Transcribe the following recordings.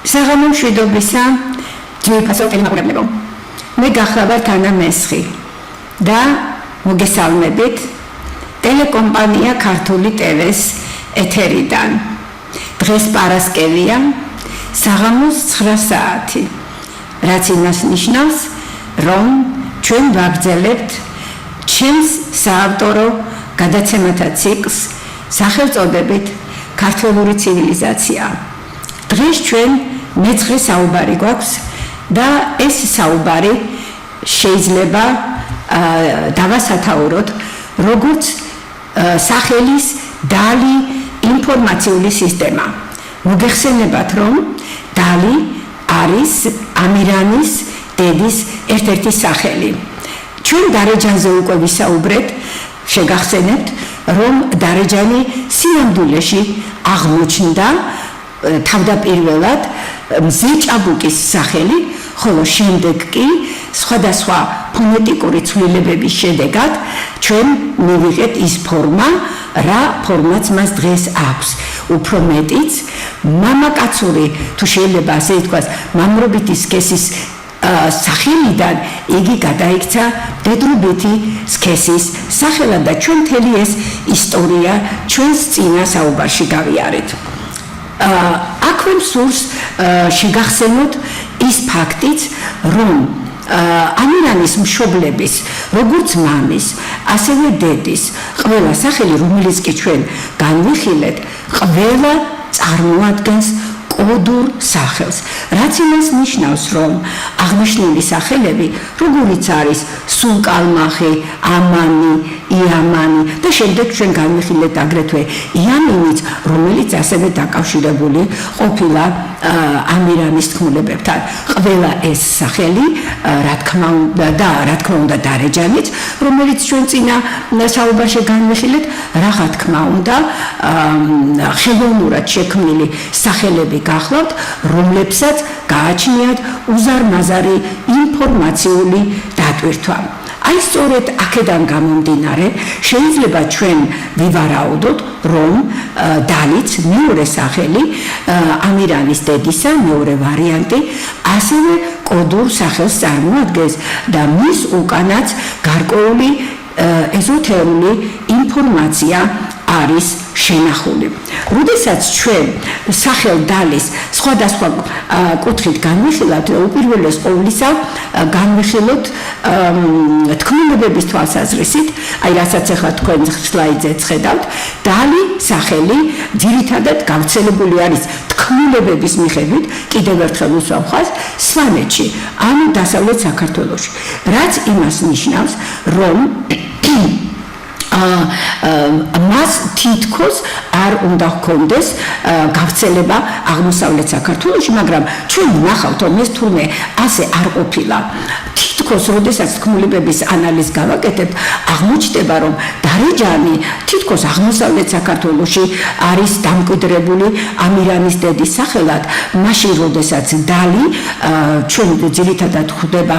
საღამო მშვიდობისა, ძვირფასო ტელემაყურებლებო. მე გახლავართ ანა მესხი და მოგესალმებით ტელეკომპანია ქართული ტელეს ეთერიდან. დღეს პარასკევია, საღამოს 9 საათი. რაც იმას ნიშნავს, რომ ჩვენ ვაგრძელებთ ჩემს საავტორო გადაცემათა ციკლს სახელწოდებით ქართული ცივილიზაცია. დღეს ჩვენ მეცხრე საუბარი გვაქვს და ეს საუბარი შეიძლება დავასათაუროთ როგორც სახელის დალი ინფორმაციული სისტემა. მოგეხსენებათ, რომ დალი არის ამირანის დედის ერთ-ერთი სახელი. ჩვენ დარეჯანზე უკვე ვისაუბრეთ, შეგახსენებთ, რომ დარეჯანი სინამდვილეში აღმოჩნდა თავდაპირველად მზე ჭაბუკის სახელი, ხოლო შემდეგ კი სხვადასხვა ფონეტიკური ცვლილებების შედეგად ჩვენ მივიღეთ ის ფორმა, რა ფორმაც მას დღეს აქვს. უფრო მეტიც, მამაკაცური, თუ შეიძლება ასე ითქვას, მამრობითი სქესის სახელიდან იგი გადაიქცა დედრობითი სქესის სახელად და ჩვენ მთელი ეს ისტორია ჩვენს წინა საუბარში გავიარეთ. აქვე მსურს შეგახსენოთ ის ფაქტიც, რომ ამირანის მშობლების, როგორც მამის, ასევე დედის, ყველა სახელი, რომელიც კი ჩვენ განვიხილეთ, ყველა წარმოადგენს კოდურ სახელს. რაც იმას ნიშნავს, რომ აღნიშნული სახელები, როგორიც არის სულკალმახი, ამანი, იამანი და შემდეგ ჩვენ განვიხილეთ აგრეთვე იამინიც, რომელიც ასევე დაკავშირებული ყოფილა ამირანის თქმულებებთან. ყველა ეს სახელი, რა თქმა უნდა, დარეჯანიც, რომელიც ჩვენ წინა საუბარში განვიხილეთ, რა თქმა უნდა, ხელოვნურად შექმნილი სახელები გახლავთ, რომლებსაც გააჩნიათ უზარმაზარი ინფორმაციული დატვირთვა. აი სწორედ აქედან გამომდინარე, შეიძლება ჩვენ ვივარაუდოთ, რომ დალიც მეორე სახელი ამირანის დედისა, მეორე ვარიანტი, ასევე კოდურ სახელს წარმოადგენს და მის უკანაც გარკვეული ეზოთერული ინფორმაცია არის შენახული. როდესაც ჩვენ სახელ დალის სხვადასხვა კუთხით განვიხილავთ, უპირველეს ყოვლისა განვიხილოთ თქმულებების თვალსაზრისით, აი რასაც ახლა თქვენ სლაიდზე ხედავთ, დალი სახელი ძირითადად გავრცელებული არის თქმულებების მიხედვით, კიდევ ერთხელ ვუსვამხას, სვანეთში, ანუ დასავლეთ საქართველოში. რაც იმას ნიშნავს, რომ მას თითქოს არ უნდა ჰქონდეს გავრცელება აღმოსავლეთ საქართველოში, მაგრამ ჩვენ ვნახავთ, რომ ეს თურმე ასე არ ყოფილა. თითქოს, როდესაც თქმულებების ანალიზს გავაკეთებთ, აღმოჩნდება, რომ დარეჯანი თითქოს აღმოსავლეთ საქართველოში არის დამკვიდრებული ამირანის დედის სახელად, მაშინ, როდესაც დალი ჩვენ ძირითადად ხვდება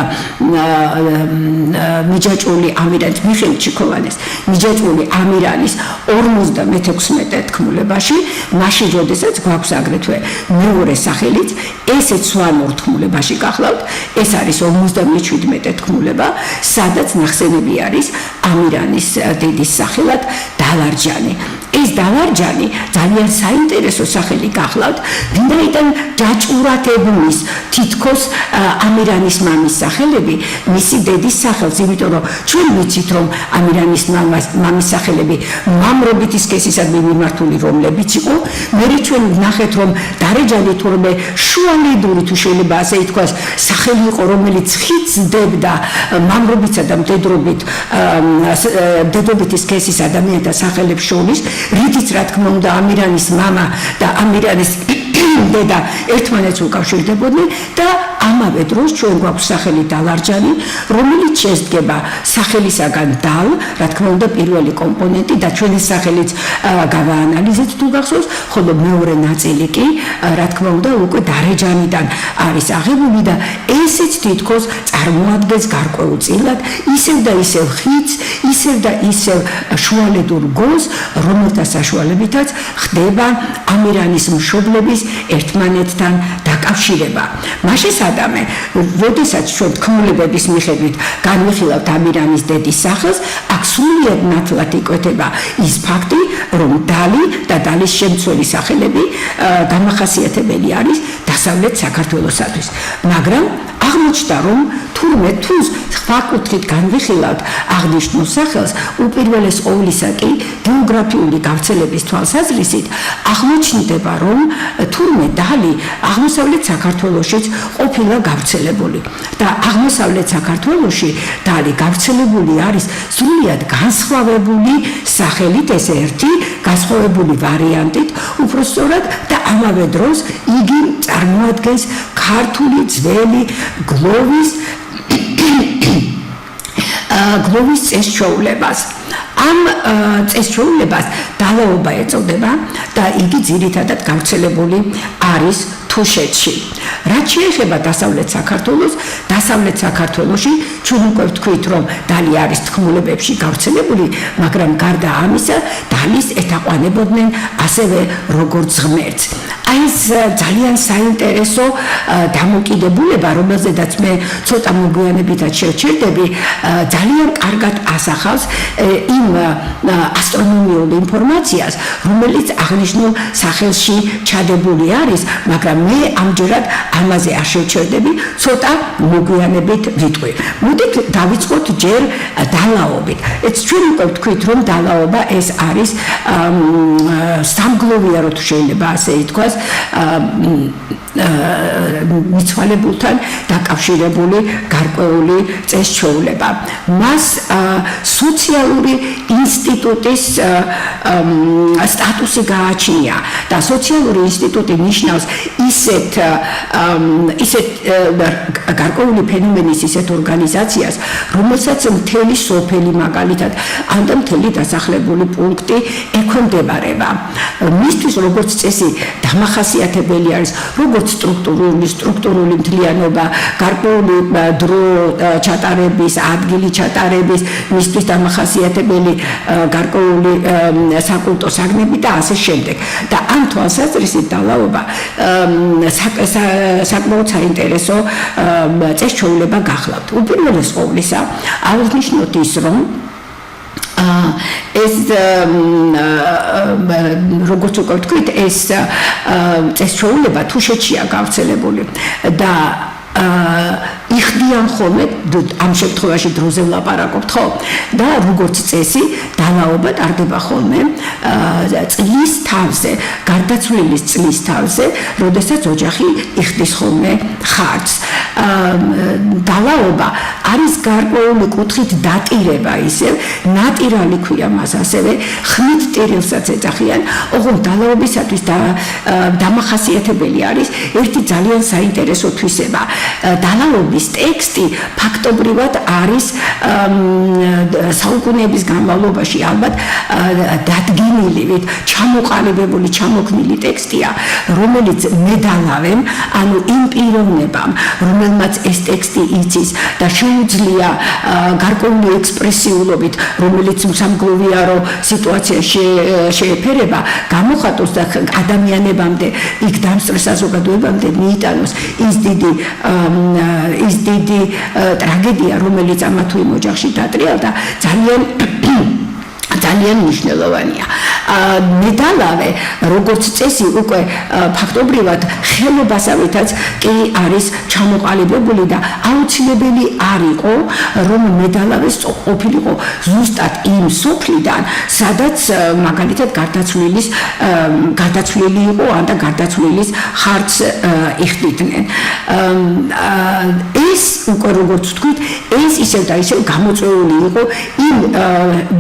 მიჯაჭვული ამირანის მიხეილ ჩიქოვანეს მიჯაჭვული ამირანის 56 თქმულებაში, მაშინ, როდესაც გვაქვს აგრეთვე მეორე სახელიც, ესეც სვანურ თქმულებაში გახლავთ, ეს არის 57 თქმულება, სადაც ნახსენები არის ამირანის დედის სახელად დალარჯანი. ეს დალარჯანი ძალიან საინტერესო სახელი გახლავთ, ვინაიდან ჯაჭვურათებულის თითქოს ამირანის მამის სახელები მისი დედის სახელს, იმიტომ რომ ჩვენ ვიცით, რომ ამირანის მამის სახელები მამრობითი სქესისადმი მიმართული რომლებიც იყო, მერე ჩვენ ვნახეთ, რომ დარეჯანი თურმე შუალედური, თუ შეიძლება ასე ითქვას, სახელი იყო, რომელიც ხიცდებდა მამრობითა და მდედრობითი სქესის ადამიანთა სახელებს შორის, რითიც რა თქმა უნდა ამირანის მამა და ამირანის დედა ერთმანეთს უკავშირდებოდნენ და ამავე დროს ჩვენ გვაქვს სახელი დალარჯანი, რომელიც შედგება სახელისაგან დალ, რა თქმა უნდა პირველი კომპონენტი და ჩვენი სახელიც გავაანალიზეთ თუ გახსოვს, ხოლო მეორე ნაწილი კი რა თქმა უნდა უკვე დარეჯანიდან არის აღებული და ესეც თითქოს წარმოადგენს გარკვეულ წილად ისევ და ისევ ხიდს, ისევ და ისევ შუალედურ გოლს, რომელთა საშუალებითაც ხდება ამირანის მშობლების ერთმანეთთან დაკავშირება. მაშესადამე, როდესაც ჩვენ თქმულებების მიხედვით განვიხილავთ ამირანის დედის სახელს, აქ სრულიად ნათლად იკვეთება ის ფაქტი, რომ დალი და დალის შემცველი სახელები დამახასიათებელი არის დასავლეთ საქართველოსათვის. მაგრამ აღმოჩნდა, რომ თურმე თუ სხვა კუთხით განვიხილავთ აღნიშნულ სახელს, უპირველეს ყოვლისა კი გეოგრაფიული გავრცელების თვალსაზრისით აღმოჩნდება, რომ თურმე დალი აღმოსავლეთ საქართველოშიც ყოფილა გავრცელებული და აღმოსავლეთ საქართველოში დალი გავრცელებული არის სრულიად განსხვავებული სახელით, ეს ერთი განსხვავებული ვარიანტით, უпростоრად და ამავე დროს იგი წარმოადგენს ქართული ძველი გლოვის წესჩოულებას. ამ წესჩოულებას დალაობა ეწოდება და იგი ძირითადად გავრცელებული არის თუშეთში. რაც შეეხება დასავლეთ საქართველოს, დასავლეთ საქართველოში ჩვენ უკვე ვთქვით, რომ დალი არის თქმულებებში გავრცელებული, მაგრამ გარდა ამისა, დალის ეთაყვანებოდნენ ასევე როგორც ღმერთს. აი ეს ძალიან საინტერესო დამოკიდებულება, რომელზედაც მე ცოტა მოგვიანებითაც შევჩერდები, ძალიან კარგად ასახავს იმ ასტრონომიულ ინფორმაციას, რომელიც აღნიშნულ სახელში ჩადებული არის, მაგრამ მე ამჯერად ამაზე არ შევჩერდები, ცოტა მოგვიანებით ვიტყვი. მოდით დავიწყოთ ჯერ დალაობით. ეს ჩვენ უკვე ვთქვით, რომ დალაობა ეს არის სამგლოვიარო თუ შეიძლება ასე ითქვას, მიცვალებულთან დაკავშირებული გარკვეული წესჩოულება. მას სოციალური ინსტიტუტის სტატუსი გააჩნია და სოციალური ინსტიტუტი ნიშნავს ისეთ გარკვეული ფენომენის ისეთ ორგანიზაციას, რომელსაც მთელი სოფელი მაგალითად ან და მთელი დასახლებული პუნქტი ექვემდებარება. მისთვის როგორც წესი დამახასიათებელი არის როგორც სტრუქტურული მთლიანობა, გარკვეული დრო ჩატარების, ადგილი ჩატარების, მისთვის დამახასიათებელი გარკვეული საკულტო საგნები და ასე შემდეგ. და ამ თვალსაზრისით დალაობა საკმაოდ საინტერესო წესჩოულება გახლავთ. უპირველეს ყოვლისა, აღნიშნოთ ის, რომ ეს როგორც უკვე ვთქვით, ეს წესჩოულება თუშეთშია გავრცელებული და იხდიან ხოლმე ამ შემთხვევაში დროზე ვლაპარაკობთ, ხო? და როგორც წესი, დალაობა ტარდება ხოლმე წლის თავზე, გარდაცვლილის წლის თავზე, როდესაც ოჯახი იხდის ხოლმე ხარჯს. დალაობა არის გარკვეული კუთხით დატირება ისევ, ნატირალი ქვია მას ასევე, ხმით ტირილსაც ეძახიან, ოღონდ დალაობისათვის დამახასიათებელი არის ერთი ძალიან საინტერესო თვისება. დალაობის ტექსტი ფაქტობრივად არის საუკუნეების განმავლობაში ალბათ დადგენილი, ჩამოყალიბებული, ჩამოქმნილი ტექსტია, რომელიც მედალავემ, ანუ იმ პიროვნებამ, რომელმაც ეს ტექსტი იცის და შეუძლია გარკვეული ექსპრესიულობით, რომელიც სამგლოვიარო სიტუაციაში შეეფერება, გამოხატოს და ადამიანებამდე, იქ დამსწრე საზოგადოებამდე მიიტანოს ის დიდი ტრაგედია, რომელიც ამა თუ იმ ოჯახში დატრიალდა, ძალიან მნიშვნელოვანია. მედალავე, როგორც წესი, უკვე ფაქტობრივად ხელობასავითაც კი არის ჩამოყალიბებული და აუცილებელი არ იყო, რომ მედალავე ყოფილიყო ზუსტად იმ სოფლიდან, სადაც მაგალითად გარდაცვლილი იყო ან და გარდაცვლილის ხარჯს იხდიდნენ. ეს უკვე როგორც ვთქვით, ეს ისევ და ისევ გამოწვეული იყო იმ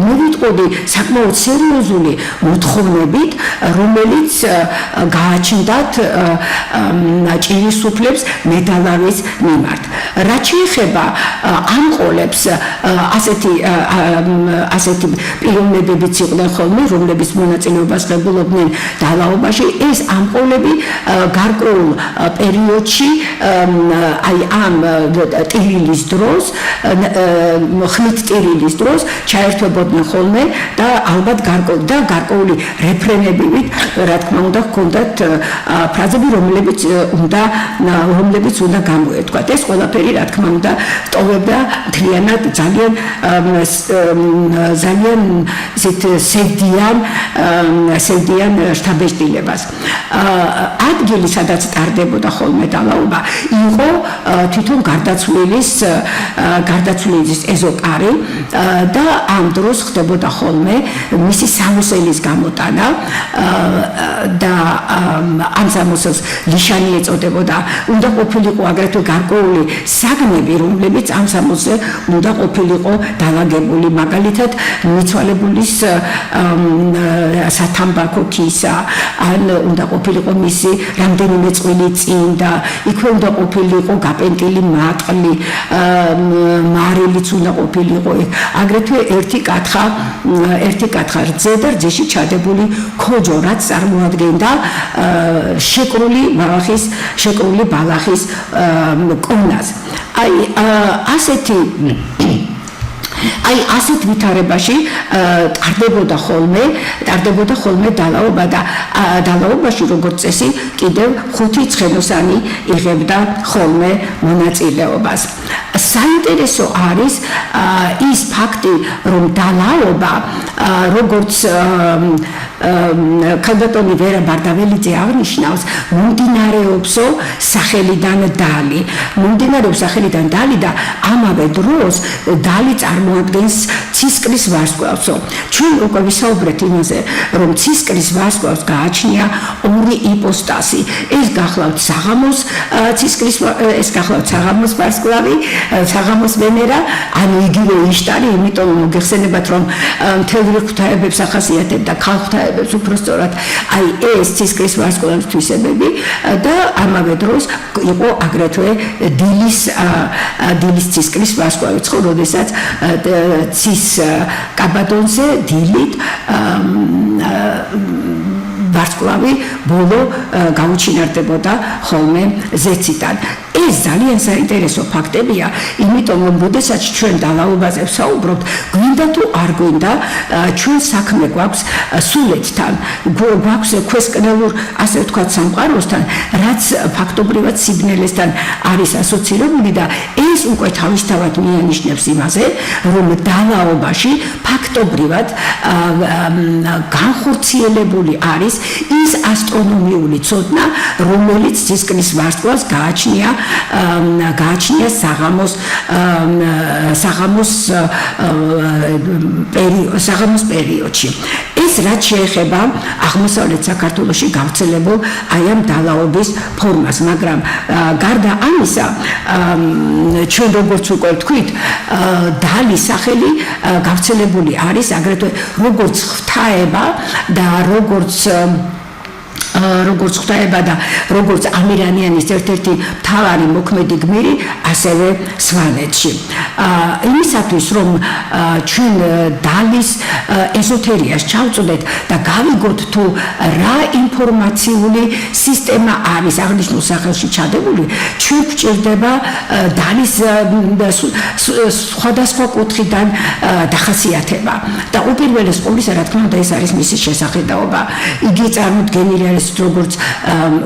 მოვიტყოდი საკმაოდ სერიოზული მოთხოვნებით, რომელიც გააჩნდათ ჭირის უფლებს მედალავის მიმართ. რაც შეეხება ამ ყოლებს, ასეთი პიროვნებებიც იყვნენ ხოლმე, რომლებიც მონაწილეობას ღებულობდნენ დალაობაში, ეს ამ ყოლები გარკვეულ პერიოდში აი ამ ტირილის დროს, ხმით ტირილის დროს ჩაერთვებოდნენ ხოლმე და ალბათ გარკვეული რეფრენებივით, რა თქმა უნდა, ჰქონდათ ფრაზები, რომლებიც უნდა გამოეთქვათ. ეს ყველაფერი, რა თქმა უნდა, ტოვებდა მთლიანად ძალიან სევდიან შთაბეჭდილებას. ადგილი, სადაც ტარდებოდა ხოლმე დალაობა, იყო თვითონ გარდაცვლილის ეზოკარი და ამ დროს ხდებოდა ხოლმე მისი სამოსელის გამოტანა და ამ სამოსელს ნიშანი ეწოდებოდა. უნდა ყოფილიყო აგრეთვე გარკვეული საგნები, რომლებიც ამ სამოსზე უნდა ყოფილიყო დალაგებული, მაგალითად მიცვალებულის სათამბაქო ქისა, ან უნდა ყოფილიყო მისი რამდენიმე წვილი წინ და იქვე უნდა ყოფილიყო გაპენტილი მატყლი, მარილიც უნდა ყოფილიყო. აგრეთვე ერთი კათხა რძე და რძეში ჩადებული ქოჯო, რაც წარმოადგენდა შეკრული ბალახის კონას. ასეთ ვითარებაში ტარდებოდა ხოლმე დალაობა და დალაობაში როგორც წესი კიდევ 5 ცხენოსანი იღებდა ხოლმე მონაწილეობას. საინტერესო არის ის ფაქტი, რომ დალაობა, როგორც ქალბატონი ვერა ბარდაველიძე აღნიშნავს, მომდინარეობსო სახელიდან დალი და ამავე დროს დალი წარმოადგენს ცისკრის ვარსკვლავსო. ჩვენ უკვე ვისაუბრეთ იმაზე, რომ ცისკრის ვარსკვლავს გააჩნია ორი იპოსტასი. ეს გახლავთ საღამოს ვარსკვლავი, საღამოს ვენერა, ანუ იგივე იშტარი, იმიტომ მოგეხსენებათ, რომ მთელ ღვთაებებს ახასიათებდა ქალღვთაებებს უпростоრად აი ეს ცისკრის ვარსკვლავის თვისებები და ამავე დროს იყო აგრეთვე დილის ცისკრის ვარსკვლავიც, ხო, როდესაც ცის კაბადონზე დილით ვარსკვლავი ბოლო გაუჩინარდებოდა ხოლმე ზეციდან. ეს ძალიან საინტერესო ფაქტებია, იმიტომ რომ როდესაც ჩვენ დალაობაზე ვსაუბრობთ, გვინდა თუ არ გვინდა, ჩვენ საქმე გვაქვს სულეთთან, გვაქვს ქვესკნელურ, ასე ვთქვათ, სამყაროსთან, რაც ფაქტობრივად სიბნელესთან არის ასოცირებული და ეს უკვე თავისთავად მიანიშნებს იმაზე, რომ დალაობაში ფაქტობრივად განხორციელებული არის ის ასტრონომიული ცოდნა, რომელიც ცისკრის ვარსკვლავს გააჩნია საღამოს პერიოდში. ეს რაც შეეხება აღმოსავლეთ საქართველოში გავრცელებულ აი ამ დალაობის ფორმას, მაგრამ გარდა ამისა, ჩვენ როგორც უკვე ვთქვით, დალის სახელი გავრცელებული არის აგრეთვე როგორც ღვთაება და როგორც ღვთაება და როგორც ამირანიანის ერთ-ერთი მთავარი მოქმედი გმირი, ასევე სვანეთში. იმისათვის, რომ ჩვენ დალის ეზოთერიას ჩავწვდეთ და გავიგოთ თუ რა ინფორმაციული სისტემა არის აღნიშნულ სახელში ჩადებული, ჩვენ გვჭირდება დალის სხვადასხვა კუთხიდან დახასიათება. და უპირველეს ყოვლისა, რა თქმა უნდა, ეს არის მისი შესახედაობა. იგი წარმოდგენილი არის როგორც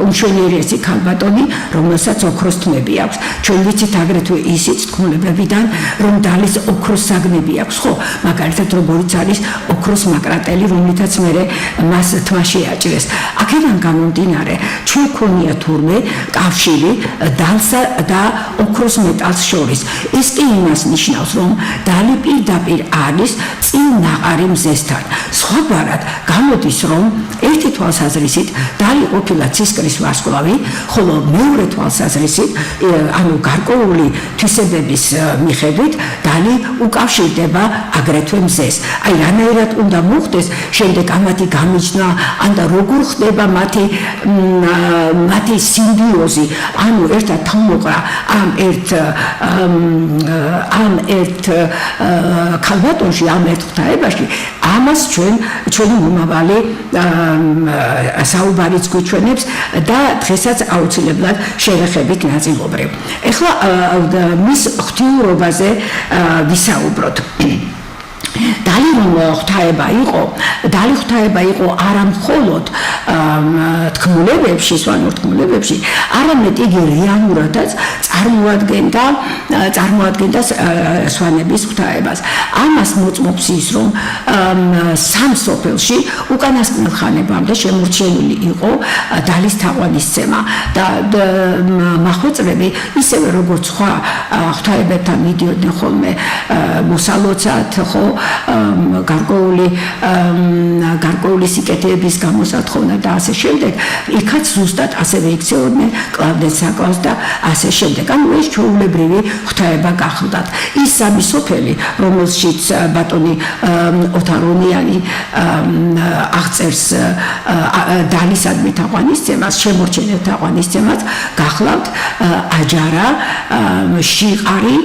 უმშვენიერესი ქალბატონი, რომელსაც ოქროს თმები აქვს. ჩვენ ვიცით აგრეთვე ისიც თქმულებებიდან, რომ დალის ოქროს საგნები აქვს, ხო? მაგალითად, როგორც არის ოქროს მაკრატელი, რომლითაც მერე მას თმაში აჭრეს. აქედან გამომდინარე, ჩვენ გვქონია თურმე კავშირი დალსა და ოქროს მეტალს შორის. ეს კი იმას ნიშნავს, რომ დალი პირდაპირ არის წინ ნაყარი მზესთან. სხვაგვარად გამოდის, რომ ერთი თვალსაზრისით დალი ყოფილა ცისკრის ვარსკვლავი, ხოლო მეორე თვალსაზრისით, ანუ გარკვეული თვისებების მიხედვით, დალი უკავშირდება აგრეთვე მზეს. აი, რანაირად უნდა მოხდეს შემდეგ ამათი გამიჯნა, ან და როგორ ხდება მათი სიმბიოზი, ანუ ერთად თავმოყრა ამ ერთ ქალბატონში, ამ ერთ ღვთაებაში, ამას ჩვენი მომავალი საუბარიც გვიჩვენებს და დღესაც აუცილებლად შევეხებით ნაწილობრივ. ეხლა მის ღვთიურობაზე ვისაუბროთ. დალი რომ ღვთაება იყო არა მხოლოდ თქმულებებში, სვანურ თქმულებებში, არამედ იგი რეალურადაც წარმოადგენდა სვანების ღვთაებას. ამას მოწმობს ის, რომ სამ სოფელში უკანასკნელ ხანებამდე შემორჩენილი იყო დალის თაყვანისცემა და მახვეწრები ისევე როგორც სხვა ღვთაებებთან მიდიოდნენ ხოლმე მოსალოცად, ხო, გარკვეული სიკეთეების გამოსათხოვნა და ასე შემდეგ, იქაც ზუსტად ასევე იქცეოდნენ კლავდეს საკლავს და ასე შემდეგ. ანუ ეს ჩვეულებრივი ღვთაება გახლდათ. ის სამი სოფელი, რომელშიც ბატონი ოთარონიანი აღწერს დალისადმი თაყვანისცემას, შემორჩენილ თაყვანისცემას, გახლავთ აჯარა, შიყარი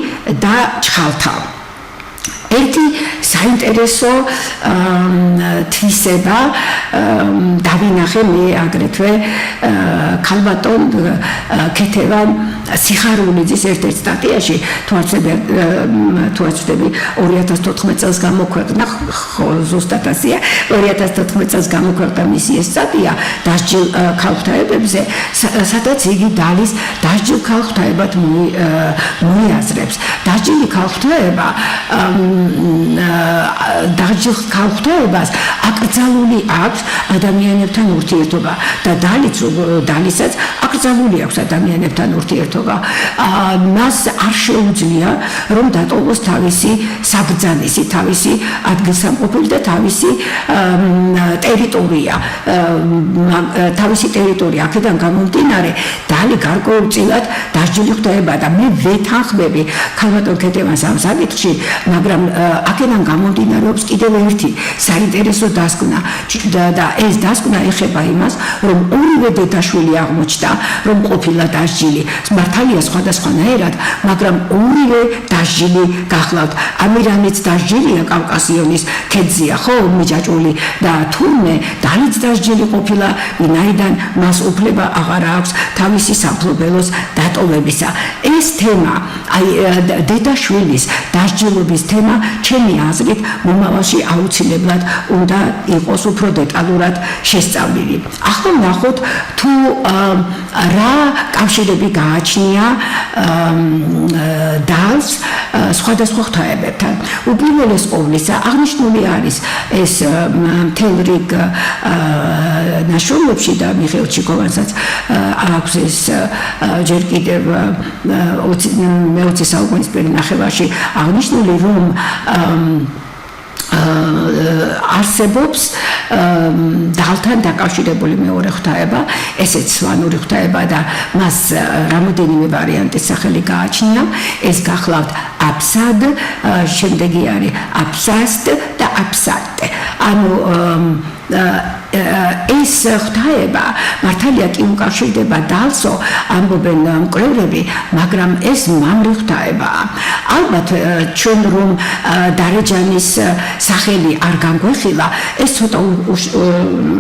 და ჩხალთა. ერთი საინტერესო თვისება დავინახე მე აგრეთვე ქალბატონ ქეთევან სიხარულიძის ერთ-ერთ სტატიაში, თუ არ ვცდები 2014 წელს გამოქვეყნდა, ზუსტად ასეა, 2014 წელს გამოქვეყნდა მისი ეს სტატია დასჯილ ქალღვთაებებზე, სადაც იგი დალის დასჯილ ქალღვთაებად მოიაზრებს. დასჯილი ქალღვთაება დასჯილ ქალღვთაებას აკრძალული აქვს ადამიანებთან ურთიერთობა და დალისაც აკრძალული აქვს ადამიანებთან ურთიერთობა. მას არ შეუძლია რომ დატოვოს თავისი საბრძანისი, თავისი ადგილსამყოფელი და თავისი ტერიტორია. აქედან გამომდინარე, დალი გარკვეულწილად დასჯილი ღვთაება და მე ვეთანხმები ქალბატონ ქეთევანს ამ საკითხში, მაგრამ აქედან გამომდინარეობს კიდევ ერთი საინტერესო დასკვნა და ეს დასკვნა ეხება იმას, რომ ორივე დედაშვილი აღმოჩნდა, რომ ყოფილა დასჯილი. მართალია სხვადასხვანაირად, მაგრამ ორივე დასჯილი გახლავთ. ამირანიც დასჯილია კავკასიონის ქედზეა, ხო, მიჯაჭვული და თურმე დალიც დასჯილი ყოფილა, ვინაიდან მას უფლება აღარ აქვს თავისი სამფლობელოს დატოვებისა. ეს თემა, აი დედაშვილის დასჯილობის თემა, ჩემი აზრით, მომავალში აუცილებლად უნდა იყოს უფრო დეტალურად შესწავლილი. ახლა ვნახოთ თუ რა კავშირები გააჩნია დალს სხვადასხვა ღვთაებებთან. უპირველეს ყოვლისა, აღნიშნული არის ეს მთელ რიგ ნაშრომებში და მიხეილ ჩიკოვანსაც აქვს ეს ჯერ კიდევ მე-20 საუკუნის პირველ ნახევარში აღნიშნული, რომ არსებობს დალთან დაკავშირებული მეორე ღვთაება, ესეც სვანური ღვთაება და მას რამოდენიმე ვარიანტის სახელი გააჩნია. ეს გახლავთ აფსად, შემდეგი არის აფსასტ და აფსატე. ანუ ეს ღვთაება მართალია კი უკავშირდება დალსო, ამბობენ მკვლევრები, მაგრამ ეს მამრი ღვთაებაა. ალბათ ჩვენ რომ დარეჯანის სახელი არ განგვეხილა, ეს ცოტა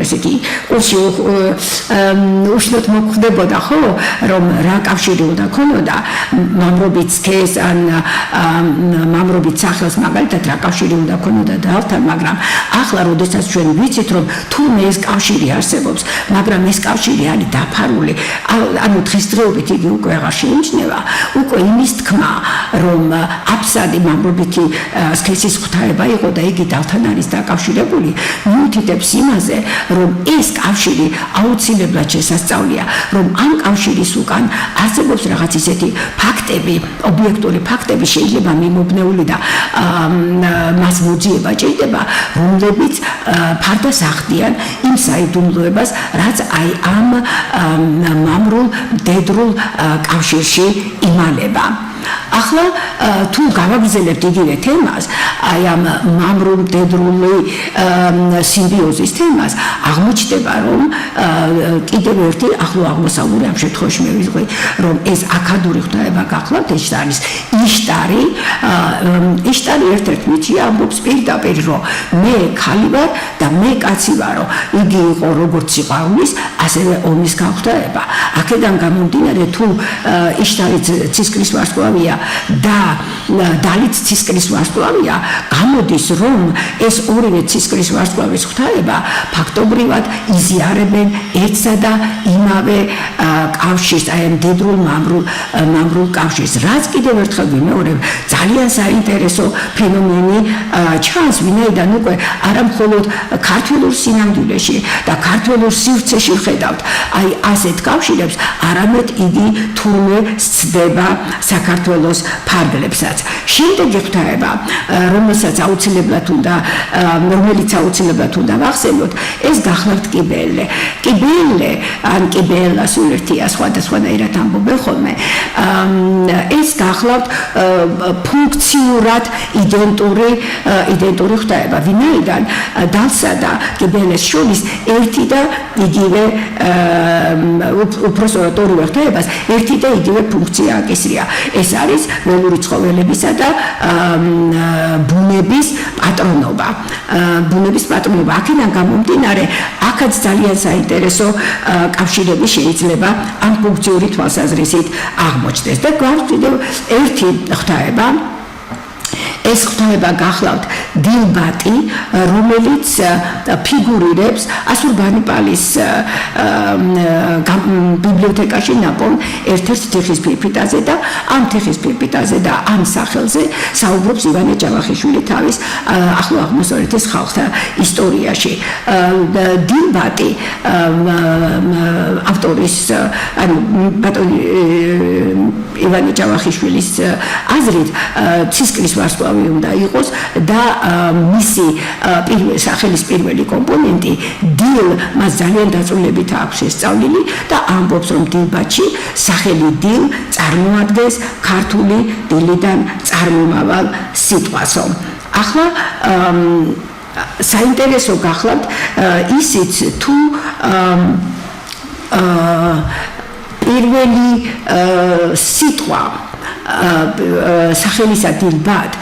ესეთი უშნოდ მოხდებოდა, ხო, რომ რა კავშირი უნდა ქონოდა მამრობით სქეს ან მამრობით სახელს, მაგალითად რა კავშირი უნდა ქონოდა დალთან, მაგრამ ახლა როდესაც ჩვენ ვიცით, რომ თურმე ეს კავშირი არსებობს, მაგრამ ეს კავშირი არის დაფარული, ანუ დღესდღეობით იგი უკვე აღარ შეიმჩნევა, უკვე იმის თქმა, რომ აბსადი მამრობითი სქესის ღვთაება იყო და იგი დალთან არის დაკავშირებული, მიუთითებს იმაზე, რომ ეს კავშირი აუცილებლად შესასწავლია, რომ ამ კავშირის უკან არსებობს რაღაც ისეთი ფაქტები, ობიექტური ფაქტები შეიძლება მიმობნეული და მას მოძიება ჭირდება, რომლებიც ფარდას ახდიან იმ საიდუმლოებას, რაც აი ამ მამრულ მდედრულ კავშირში იმალება. ახლა თუ გავაგრძელებთ იგივე თემას, აი ამ მამრულ მდედრული სიმბიოზის თემას, აღმოჩნდება, რომ კიდევ ერთი ახლო აღმოსავლური ამ შემთხვევაში მე ვიზღვი, რომ ეს აქადური ღვთაება გახლავთ, ეს არის იშტარი. იშტარი ერთ-ერთ მითი ამბობს პირდაპირ, რომ მე ქალი ვარ და მე კაცი ვარო. იგი იყო როგორც სიყვარულის, ასევე ომის გაღვთაება. აქედან გამომდინარე, თუ იშტარი ცისკრის ვარსკვლავია და დალიც ცისკრის ვარსკვლავია, გამოდის, რომ ეს ორივე ცისკრის ვარსკვლავის ღვთაება ფაქტობრივად იზიარებენ ერთსა და იმავე კავშირს, აი ამ მდედრულ მამრულ კავშირს. რაც კიდევ ერთხელ ვიმეორებ, ძალიან საინტერესო ფენომენი ჩანს, ვინაიდან უკვე არა მხოლოდ ქართველურ სინამდვილეში და ქართველურ სივრცეში ვხედავთ აი ასეთ კავშირებს, არამედ იგი თურმე სცდება საქართველოს ფარგლებსაც. შემდეგი ღვთაება, რომელიც აუცილებლად უნდა ვახსენოთ, ეს გახლავთ კიბელე. კიბელე, ან კიბელა სულ ერთია, სხვადასხვანაირად ამბობენ ხოლმე. ეს გახლავთ ფუნქციურად იდენტური ღვთაება, ვინაიდან დალსა და კიბელეს შორის ერთი და იგივე უпростоრად ორივე ღვთაებას ერთი და იგივე ფუნქცია აკისრია. ეს არის ველური ცხოველებისა და ბუნების პატრონობა. აქედან გამომდინარე, აქაც ძალიან საინტერესო კავშირები შეიძლება ამ ფუნქციური თვალსაზრისით აღმოჩნდეს. და გვაქვს კიდევ ერთი ღვთაება. ეს ღვთაება გახლავთ დილბატი, რომელიც ფიგურირებს ასურბანიპალის ბიბლიოთეკაში ნაპოვნ ერთ-ერთ თიხის ფირფიტაზე და ამ თიხის ფირფიტაზე და ამ სახელზე საუბრობს ივანე ჯავახიშვილი თავის ახლო აღმოსავლეთის ხალხთა ისტორიაში. დილბატი ავტორის, ანუ ბატონი ივანე ჯავახიშვილის აზრით, ცისკრის ვარსკვლავი უნდა იყოს და მისი სახელის პირველი კომპონენტი დილ მას ძალიან დაწვრილებით აქვს შესწავლილი და ამბობს, რომ დილბატში სახელი დილ წარმოადგენს ქართული დილიდან წარმომავალ სიტყვასო. ახლა საინტერესო გახლავთ ისიც, თუ პირველი სიტყვა სახელისა დილბატ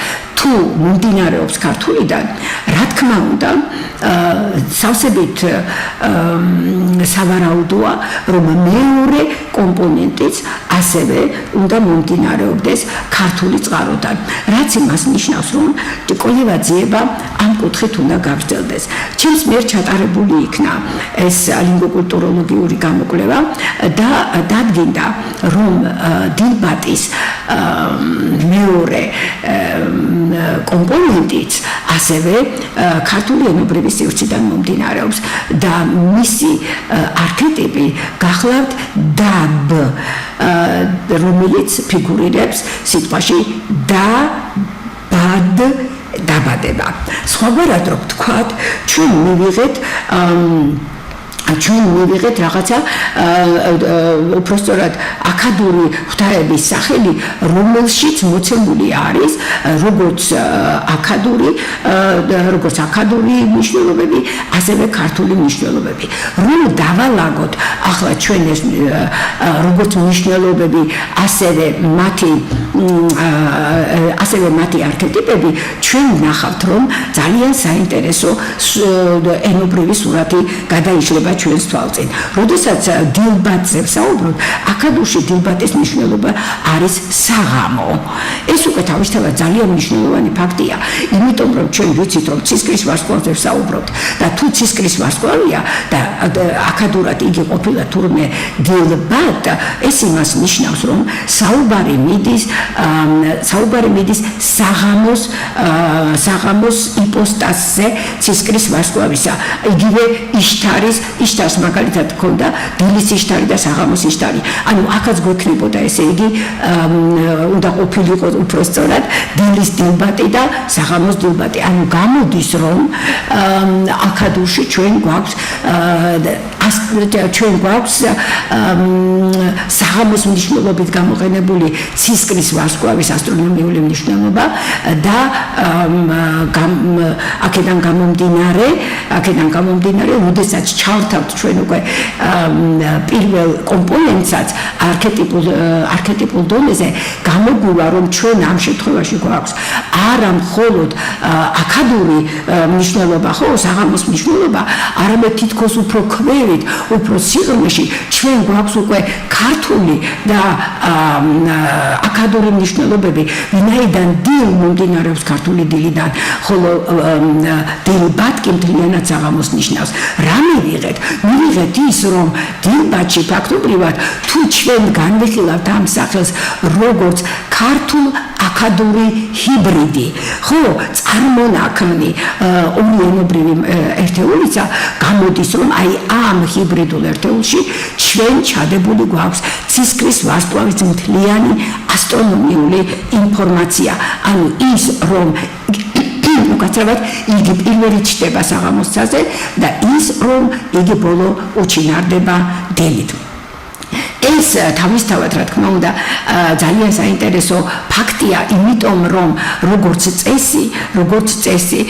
თუ მომდინარეობს ქართულიდან, რა თქმა უნდა, სავსებით სავარაუდოა, რომ მეორე კომპონენტიც ასევე უნდა მომდინარეობდეს ქართული წყაროდან. რაც იმას ნიშნავს, რომ კვლევა ძიება ამ კუთხით უნდა გაგრძელდეს. ჩემს მიერ ჩატარებული იქნა ეს ლინგვოკულტუროლოგიური გამოკვლევა და დადგინდა, რომ დილბატის მეორე კომპონენტიც ასევე ქართული ენობრივი სივრციდან მომდინარეობს და მისი არქეტიპი გახლავთ დაბ, რომელიც ფიგურირებს სიტყვაში და ბად დაბადება. სხვაგვარად რო ვთქვათ, ჩვენ მივიღეთ რაღაცა უпростоრად აქადური ღვთაების სახელი, რომელშიც მოცემული არის როგორც აქადური მნიშვნელობები, ასევე ქართული მნიშვნელობები. რომ დავალაგოთ ახლა ჩვენ ეს როგორც მნიშვნელობები, ასევე მათი არქეტიპები, ჩვენ ვნახავთ, რომ ძალიან საინტერესო ენობრივი სურათი გადაიშლება ჩვენს თვალწინ. როდესაც დილბატზე ვსაუბრობთ, აქადურში დილბატის მნიშვნელობა არის საღამო. ეს უკვე თავისთავად ძალიან მნიშვნელოვანი ფაქტია, იმიტომ რომ ჩვენ ვიცით, რომ ცისკრის ვარსკვლავზე ვსაუბრობთ და თუ ცისკრის ვარსკვლავია და აქადურად იგი ყოფილა თურმე დილბატ, ეს იმას ნიშნავს, რომ საუბარი მიდის საღამოს იპოსტასზე ცისკრის ვარსკვლავისა. იგივე იშტარს მაგალითად ჰქონდა დილის იშტარი და საღამოს იშტარი. ანუ აქაც გვექნებოდა ესე იგი უნდა ყოფილიყო უფრო სწორად დილის დილბატი და საღამოს დილბატი. ანუ გამოდის რომ აქადურში ჩვენ გვაქვს საღამოს მნიშვნელობით გამოყენებული ცისკრის ვარსკვლავის ასტრონომიული მნიშვნელობა და აქედან გამომდინარე, როდესაც ჩავთავთ ჩვენ უკვე პირველ კომპონენტსაც არქეტიპულ დონეზე, გამოგვივა რომ ჩვენ ამ შემთხვევაში გვაქვს არა მხოლოდ აქადური მნიშვნელობა, ხო, საღამოს მნიშვნელობა, არამედ თითქოს უფრო ქვევით, უფრო სიღრმეში ჩვენ გვაქვს უკვე ქართული და აქადური მნიშვნელობები, ვინაიდან დილ მომდინარეობს ქართული დილიდან, ხოლო დილბატ კი მთლიანად საღამოს ნიშნავს. რა მივიღეთ? მივიღეთ ის, რომ დილბატში ფაქტობრივად თუ ჩვენ განვიხილავთ ამ სახელს როგორც ქართულ აქადური ჰიბრიდი, ხო, წარმონაქმნი ორი ენობრივი ერთეულისა, გამოდის რომ აი ამ ჰიბრიდულ ერთეულში ჩვენ ჩადებული გვაქვს ცისკრის ვარსკვლავის მთლიანი ასტრონომიული ინფორმაცია. ანუ ის რომ უკაცრავად იგი პირველი ჩდება საღამოს ცაზე და ის რომ იგი ბოლო უჩინარდება დილით. ეს თავისთავად რა თქმა უნდა ძალიან საინტერესო ფაქტია, იმიტომ რომ როგორც წესი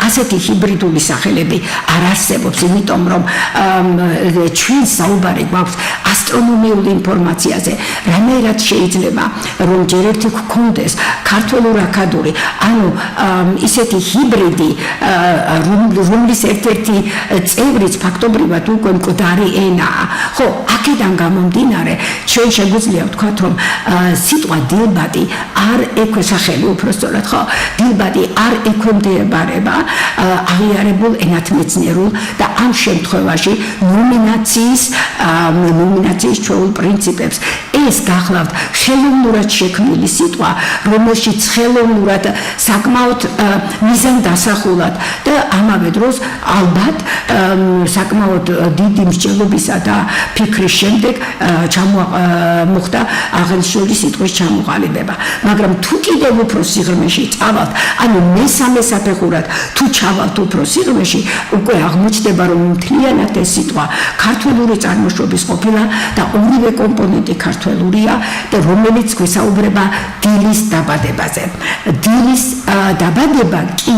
ასეთი ჰიბრიდული სახელები არ არსებობს, იმიტომ რომ ჩვენ საუბარი გვაქვს ასტრონომიული ინფორმაციაზე, რანაირად შეიძლება რომ ჯერ ერთი გქონდეს ქართველურ აქადური, ანუ ისეთი ჰიბრიდი, რომლის ერთ-ერთი წევრიც ფაქტობრივად უკვე მკვდარი ენაა. ხო, აქედან გამომდინარე, ჩვენ შეგვიძლია ვთქვათ, რომ სიტყვა დილბატი არ ექვესახელი, უფრო სწორად, ხო, დილბატი არ ექვემდებარება აღიარებულ ენათმეცნიერულ და ამ შემთხვევაში ნომინაციის ჩვეულ პრინციპებს. ეს გახლავთ ხელოვნურად შექმნილი სიტყვა, რომელშიც ხელოვნურად საკმაოდ მიზანდასახულად და ამავე დროს ალბათ საკმაოდ დიდი მსჯელობისა და ფიქრის შემდეგ მოხდა აღნიშნული სიტყვის ჩამოყალიბება. მაგრამ თუ კიდევ უფრო სიღრმეში წავალთ, ანუ მესამე საფეხურად თუ ჩავალთ უფრო სიღრმეში, უკვე აღმოჩნდება რომ მთლიანად ეს სიტყვა ქართველური წარმოშობის ყოფილა და ორივე კომპონენტი ქართველურია და რომელიც გვესაუბრება დილის დაბადებაზე. დილის დაბადება კი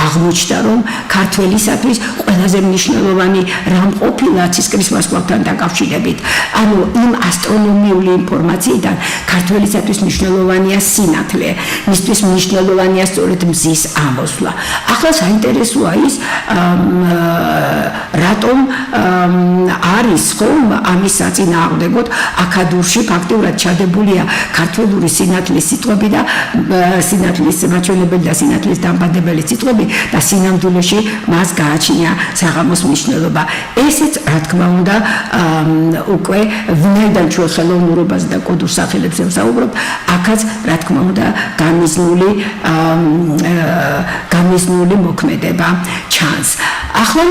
აღმოჩნდა რომ ქართველისათვის ყველაზე მნიშვნელოვანი რამ ყოფილა ცისკრის ვარსკვლავთან დაკავშირებით. ანუ იმ ასტრონომიული ინფორმაციიდან ქართველისათვის მნიშვნელოვანია სინათლე, მისთვის მნიშვნელოვანია სწორედ მზის ამოსვლა. ახლა საინტერესოა ის, რატომ არის ხომ ამის საწინააღმდეგოდ აქადურში ფაქტიურად ჩადებულია ქართველური სინათლის სიტყვები და სინათლის მაჩვენებელი და სინათლის დამბადებელი სიტყვები და სინამდვილეში მას გააჩნია საღამოს მნიშვნელობა. ესეც რა თქმა უნდა უკვე ვინაიდან ჩვენ ხელოვნურობაზე და კოდურ სახელებზე ვსაუბრობთ, აქაც რა თქმა უნდა გამიზნული მოქმედება ჩანს. ახლა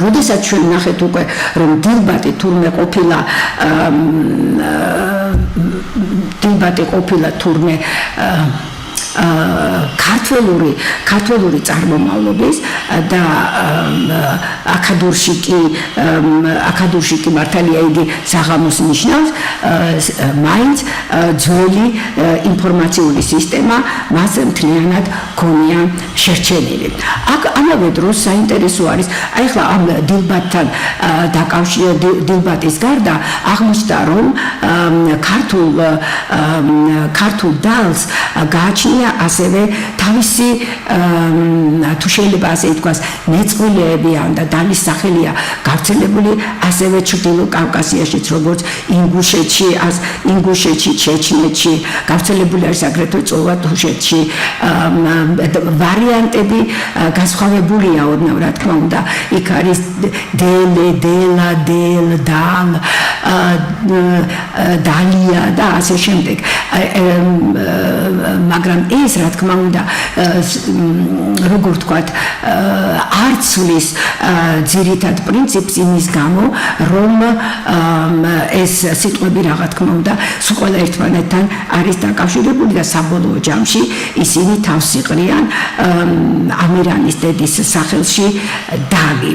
როდესაც ჩვენ ნახეთ უკვე რომ დილბატი თურმე ყოფილა ქართველური წარმომავლობის და აქადურში კი მართალია იგი საღამოს ნიშნავს, მაინც ძველი ინფორმაციული სისტემა მას მთლიანად ქონია შერჩენილი. აქ ამავე დროს საინტერესო არის, ახლა ამ დილბატთან დილბატის გარდა აღმოჩნდა რომ ქართულ დალს გააჩნია ასევე თავისი თუ შეიძლება ასე ითქვას მეწყვილეები ან და დალის სახელია გავრცელებული ასევე ჩრდილო კავკასიაშიც როგორც ინგუშეთში, ჩეჩნეთში, გავრცელებული არის აგრეთვე წოლვა-თუშეთში. ვარიანტები განსხვავებულია ოდნავ, რა თქმა უნდა, იქ არის დელე, დელა, დელ, დალ, დალია და ასე შემდეგ. მაგრამ ეს, რა თქმა უნდა, როგორ ვთქვათ, არ ცვლის ძირითად პრინციპს იმის გამო, რომ ეს სიტყვები რა თქმა უნდა, სულ ყველა ერთმანეთთან არის დაკავშირებული და საბოლოო ჯამში ისინი თავს იყრიან ამირანის დედის სახელში დალი.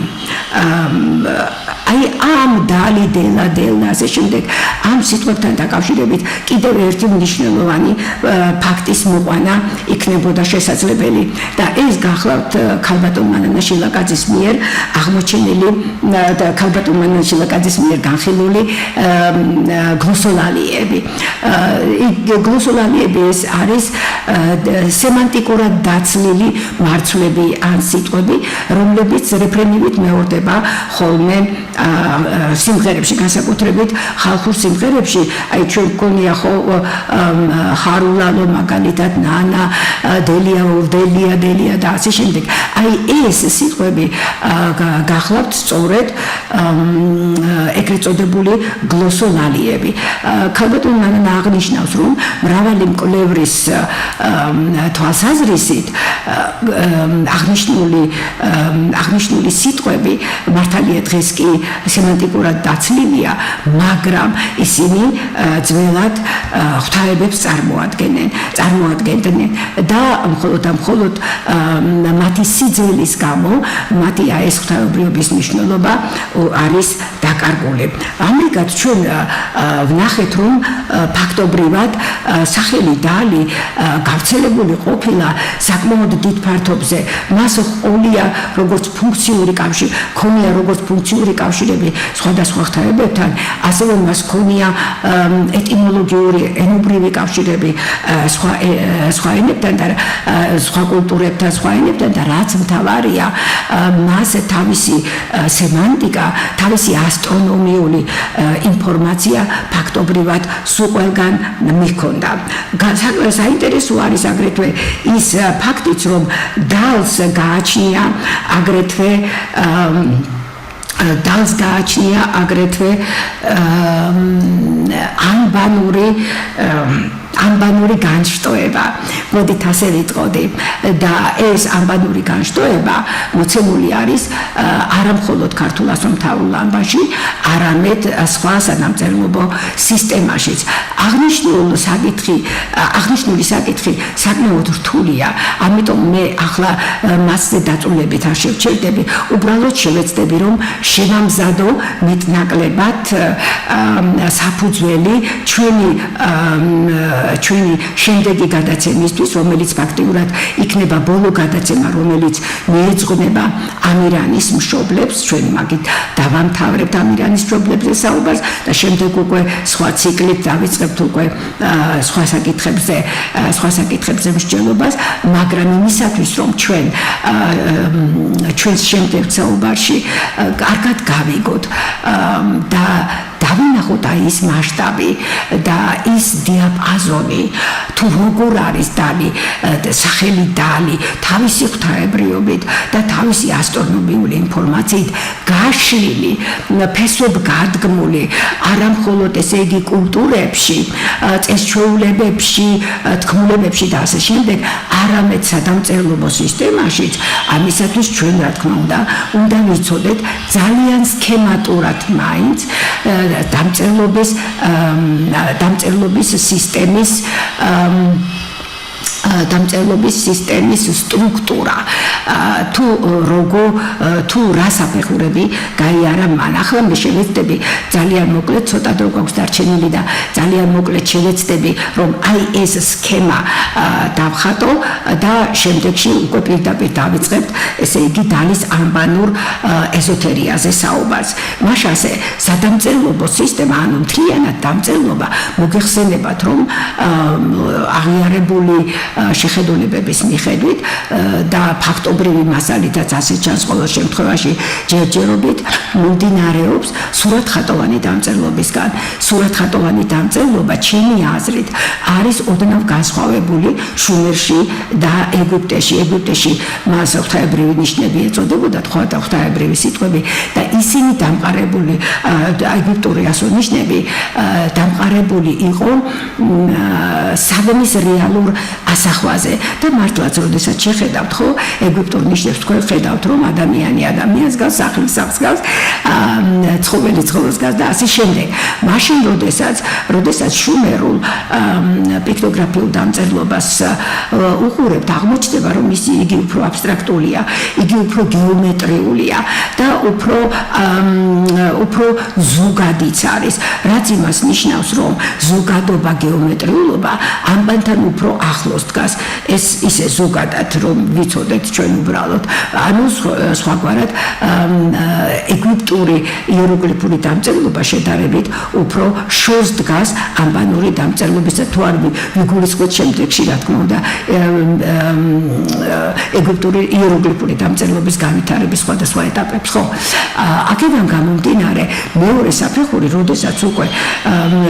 აი ამ დალი, დელა, დელა ასე შემდეგ ამ სიტყვებთან დაკავშირებით კიდევ ერთი მნიშვნელოვანი ფაქტის მოყვანა იქნებოდა შესაძლებელი და ეს გახლავთ ქალბატონ მანანა შილაკაძის მიერ აღმოჩენილი და ქალბატონ მანანა შილაკაძის მიერ განხილული გლოსოლალიები. გლოსოლალიები ეს არის სემანტიკურად დაცლილი მარცვლები ან სიტყვები, რომლებიც რეფრენივით მეორდება ხოლმე სიმღერებში, განსაკუთრებით ხალხურ სიმღერებში. აი ჩვენ გქონია ხო ხარულალო მაგალითად ნანა, დელია, დელია, დელია და ასე შემდეგ. აი ეს სიტყვები გახლავთ სწორედ ეგრეთ წოდებული გლოსოლალიები. ქალბატონ მანანა აღნიშნავს, რომ მრავალი მკვლევრის თვალსაზრისით აღნიშნული სიტყვები მართალია დღეს კი სემანტიკურად დაცლილია, მაგრამ ისინი ძველად ღვთაებებს წარმოადგენდნენ და მხოლოდ მათი სიძველის გამო მათი ეს ღვთაებრიობის მნიშვნელობა არის დაკარგული. ამრიგად ჩვენ ვნახეთ, რომ ფაქტობრივად სახელი დალი გავრცელებული ყოფილა საკმაოდ დიდ ფართობზე. მას ჰყოლია როგორც ფუნქციური კავშირები სხვადასხვა ღვთაებებთან, ასევე მას ჰქონია ეტიმოლოგიური, ენობრივი კავშირები სხვა ენებთან და სხვა კულტურებთან, სხვა ენებთან და რაც მთავარია, მას თავისი სემანტიკა, თავისი ასტრონომიული ინფორმაცია ფაქტობრივად სულ ყველგან მიჰქონდა. საინტერესო არის აგრეთვე ის ფაქტიც, რომ დალს გააჩნია აგრეთვე ანბანური განშტოება. მოდით ასე ვიტყოდი და ეს ანბანური განშტოება მოცემული არის არა მხოლოდ ქართულ ასომთავრულ ანბანში, არამედ სხვა სანამწერლობო სისტემაშიც. აღნიშნული საკითხი საკმაოდ რთულია, ამიტომ მე ახლა მასზე დაწვრილებით არ შევჩერდები, უბრალოდ შევეცდები, რომ შევამზადო მეტნაკლებად საფუძველი ჩვენი შემდეგი გადაცემისთვის, რომელიც ფაქტიურად იქნება ბოლო გადაცემა, რომელიც მიეძღვნება ამირანის მშობლებს. ჩვენ მაგით დავამთავრებთ ამირანის მშობლებზე საუბარს და შემდეგ უკვე სხვა ციკლით დავიწყებთ უკვე სხვა საკითხებზე მსჯელობას, მაგრამ იმისათვის, რომ ჩვენს შემდეგ საუბარში კარგად გავიგოთ და დავინახოთ ის მასშტაბი და ის დიაპაზონი, თუ როგორ არის დალი, სახელი დალი, თავისი ღვთაებრიობით და თავისი ასტრონომიული ინფორმაციით გაშლილი, ფესვებგადგმული, არა მხოლოდ ესე იგი კულტურებში, წესჩვეულებებში, თქმულებებში და ასე შემდეგ, არამედ სადამწერლობო სისტემაშიც. ამისათვის ჩვენ, რა თქმა უნდა ვიცოდეთ ძალიან სქემატურად მაინც დამწერლობის სისტემის სტრუქტურა, თუ რა საფეხურები გაიარა მან. ახლა მე შევეცდები ძალიან მოკლედ, ცოტა დრო გვაქვს დარჩენილი და ძალიან მოკლედ შევეცდები, რომ აი ეს სქემა დავხატო და შემდეგში უკვე პირდაპირ დავიწყებთ, ესე იგი დალის ანბანურ ეზოთერიაზე საუბარს. მაშასე სადამწერლობო სისტემა, ანუ მთლიანად დამწერლობა, მოგეხსენებათ, რომ აღიარებული შეხედულებების მიხედვით და ფაქტობრივი მასალითაც ასე ჩანს ყოველ შემთხვევაში ჯერჯერობით მომდინარეობს სურათხატოვანი დამწერლობისგან. სურათხატოვანი დამწერლობა ჩემი აზრით არის ოდნავ განსხვავებული შუმერში და ეგვიპტეში. ეგვიპტეში მას ღვთაებრივი ნიშნები ეწოდებოდა, ღვთაებრივი სიტყვები და ისინი დამყარებული ეგვიპტური ასონიშნები დამყარებული იყო საგნის რეალურ ასახვაზე და მართლაც როდესაც შეხედავთ ხო ეგვიპტურ ნიშნებს თქვენ ხედავთ რომ ადამიანი ადამიანს გავს, სახლის გავს, ცხოველი ცხოველს გავს და ასე შემდეგ. მაშინ როდესაც შუმერულ პიქტოგრაფიულ დამწერლობას უყურებთ, აღმოჩნდება რომ იგი უფრო აბსტრაქტულია, იგი უფრო გეომეტრიულია და უფრო ზოგადიც არის, რაც იმას ნიშნავს, რომ ზოგადობა, გეომეტრიულობა ამბანთან უფრო ახლოს დგას. ეს ისე ზოგადად რომ ვიცოდეთ ჩვენ უბრალოდ, ანუ სხვაგვარად ეგვიპტური იეროგლიფური დამწერლობა შედარებით უფრო შორს დგას ამბანური დამწერლობისა, თუ არ ვიგულისხმოთ შემდეგში რა თქმა უნდა ეგვიპტური იეროგლიფური დამწერლობის განვითარების სხვადასხვა ეტაპებს ხო. აქედან გამომდინარე მეორე საფეხური, როდესაც უკვე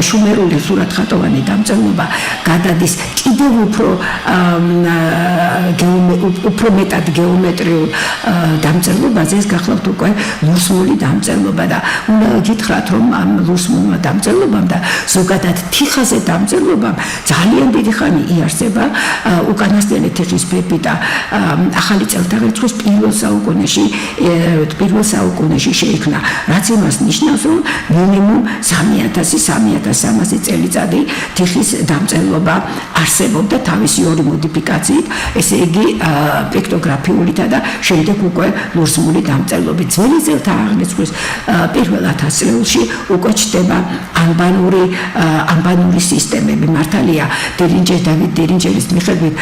შუმერული სურათხატოვანი დამწერლობა გადადის კიდევ უფრო მეტად გეომეტრიულ დამწერლობაზე, ეს გახლავთ უკვე ლურსმული დამწერლობა და უნდა გითხრათ რომ ამ ლურსმულმა დამწერლობამ და ზოგადად თიხაზე დამწერლობამ ძალიან დიდი ხანი იარსება. უკანასკნელი თიხის ფერფი და ახალი წელთაღრიცხვის პირველ საუკუნეში შეიქმნა, რაც იმას ნიშნავს, რომ მინიმუმ 3300 წელიწადი თიხის დამწერლობა არსებობდა თავისი ორი მოდიფიკაციით, ესე იგი პიქტოგრაფიულითა და შემდეგ უკვე ლურსმული დამწერლობით. ძველი წელთაღრიცხვის პირველ 1000 წლებში უკვე ჩნდება ანბანური სისტემები. მართალია დავით დინჯერის მიხედვით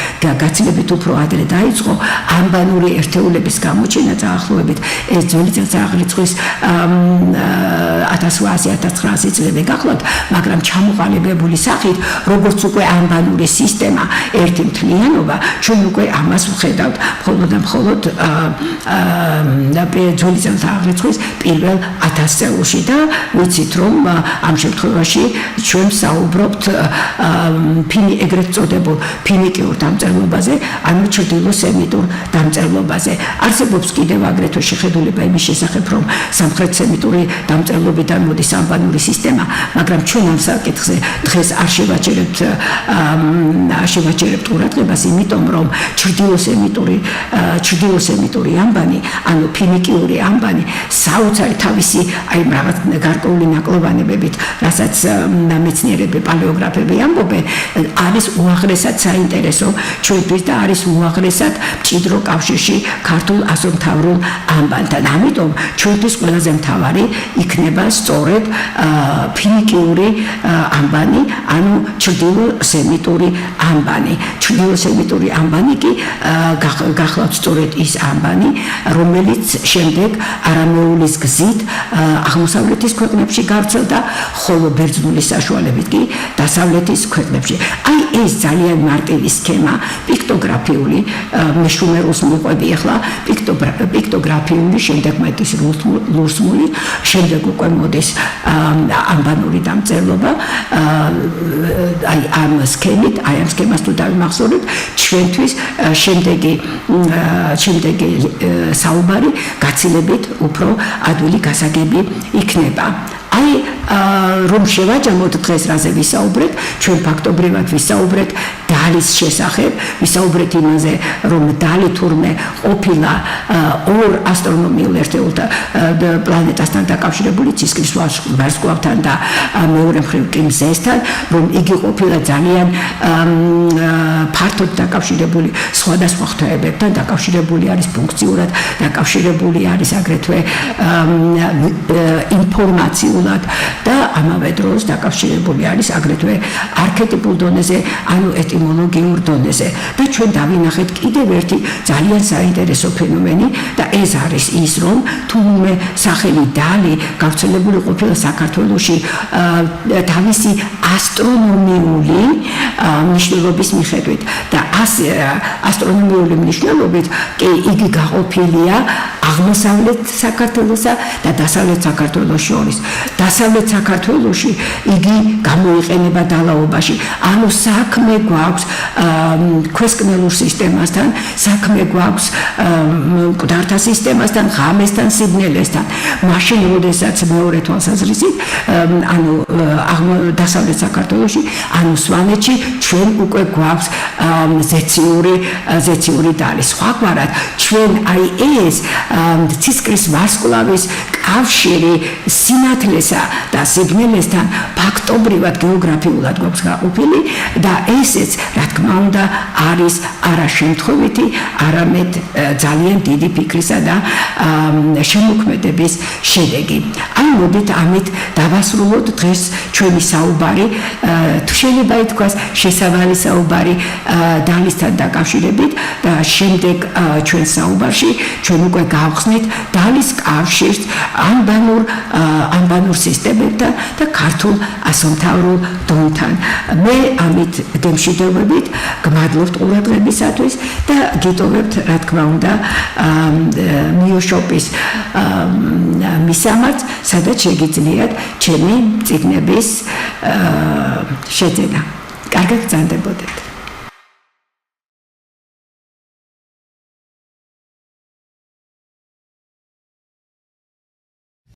გაცილებით უფრო ადრე დაიწყო ანბანური ერთეულების გამოჩენა დაახლოებით ეს ძველი წელთაღრიცხვის 1800-1900 წლები გახლავთ, მაგრამ ჩამოყალიბებული სახით, როგორც უკვე ანბანური სისტემა, ერთი მთლიანობა, ჩვენ უკვე ამას ვხედავთ მხოლოდ ძველი წელთაღრიცხვის პირველ 1000 წელში და ვიცით რომ ამ შემთხვევაში ჩვენ საუბრობთ ეგრეთ წოდებულ ფინიკიურ დამწერლობაზე, ანუ ჩრდილო-სემიტურ დამწერლობაზე. არსებობს კიდევ აგრეთვე შეხედულება იმის შესახებ, რომ სამხრეთ-სემიტური დამწერლობიდან მოდის ანბანური სისტემა, მაგრამ ჩვენ ამ საკითხზე დღეს არ შევაჩერებთ ყურადღებას, იმიტომ რომ ჩრდილო-სემიტური ანბანი, ანუ ფინიკიური ანბანი, საოცარი თავისი აი რაღაც გარკვეული ნაკლოვანებებით, რასაც მეცნიერები, პალეოგრაფები ამბობენ, არის უაღრესად საინტერესო ჩვენთვის და არის უაღრესად მჭიდრო კავშირში ქართულ ასომთავრულ ანბანთან. ამიტომ ჩვენთვის ყველაზე მთავარი იქნება სწორედ ფინიკიური ანბანი, ანუ ჩრდილო-სემიტური ანბანი. ჩრდილო-სემიტური ანბანი კი გახლავთ სწორედ ის ანბანი, რომელიც შემდეგ არამეულის გზით აღმოსავლეთის ქვეყნებში გავრცელდა, ხოლო ბერძნული საშუალებით კი დასავლეთის ქვეყნებში. აი ეს ძალიან მარტივი სქემა, პიქტოგრაფიული, მე შუმერულს მიყვები ახლა, პიქტოგრაფიული, შემდეგ მეტის ლურსმული, შემდეგ უკვე მოდის ანბანური დამწერლობა. აი ამ სქემას თუ დავიმახსოვრებთ, ჩვენთვის შემდეგი საუბარი გაცილებით უფრო ადვილი გასაგები იქნება. აი რომ შევაჯამოთ დღეს რაზე ვისაუბრეთ, ჩვენ ფაქტობრივად ვისაუბრეთ დალის შესახებ, ვისაუბრეთ იმაზე, რომ დალი თურმე ყოფილა ორ ასტრონომიულ ერთეულთა პლანეტასთან დაკავშირებული, ცისკრის ვარსკვლავთან და მეორე მხრივ კი მზესთან, რომ იგი ყოფილა ძალიან ფართოდ დაკავშირებული სხვადასხვა ღვთაებებთან, დაკავშირებული არის ფუნქციურად, დაკავშირებული არის აგრეთვე ინფორმაციულად და ამავე დროს დაკავშირებული არის აგრეთვე არქეტიპულ დონეზე, ანუ ეტიმოლოგიურად იდეოლოგიურ დონეზე და ჩვენ დავინახეთ კიდევ ერთი ძალიან საინტერესო ფენომენი და ეს არის ის რომ თუმე სახელი დალი გავრცელებული ყოფილა საქართველოში თავისი ასტრონომიული მნიშვნელობის მიხედვით და ასტრონომიული მნიშვნელობით იგი გაყოფილია აღმოსავლეთ საქართველოსა და დასავლეთ საქართველოს შორის. დასავლეთ საქართველოში იგი გამოიყენება დალაობაში. ანუ საქმე გვაქვს ქვესკნელურ სისტემასთან, საქმე გვაქვს მკვდართა სისტემასთან, ღამესთან, სიბნელესთან. მაშინ, როდესაც მეორე თვალსაზრისით, ანუ დასავლეთ საქართველოში, ანუ სვანეთში ჩვენ უკვე გვაქვს ზეციური დალი. სხვაგვარად, ჩვენ აი ეს ცისკრის ვარსკვლავის კავშირი სინათლესა და სიბნელესთან ფაქტობრივად გეოგრაფიულად გვაქვს გაყოფილი და ესეც რა თქმა უნდა არის არა შემთხვევითი, არამედ ძალიან დიდი ფიქრისა და შემოქმედების შედეგი. აი მოდით ამით დავასრულოთ დღეს ჩვენი საუბარი, თუ შეიძლება ითქვას შესავალი საუბარი დალისთან დაკავშირებით და შემდეგ ჩვენ საუბარში ჩვენ უკვე გავხსნით დალის კავშირს ანბანურ სისტემებთან და ქართულ ასომთავრულ დონთან. მე ამით გემშვიდობებით გმადლობთ ყურადღებისათვის და გიტოვებთ რა თქმა უნდა მიოშოპის მისამართს, სადაც შეგიძლიათ ჩემი წიგნების შეძენა. კარგად გრძანდებოდეთ.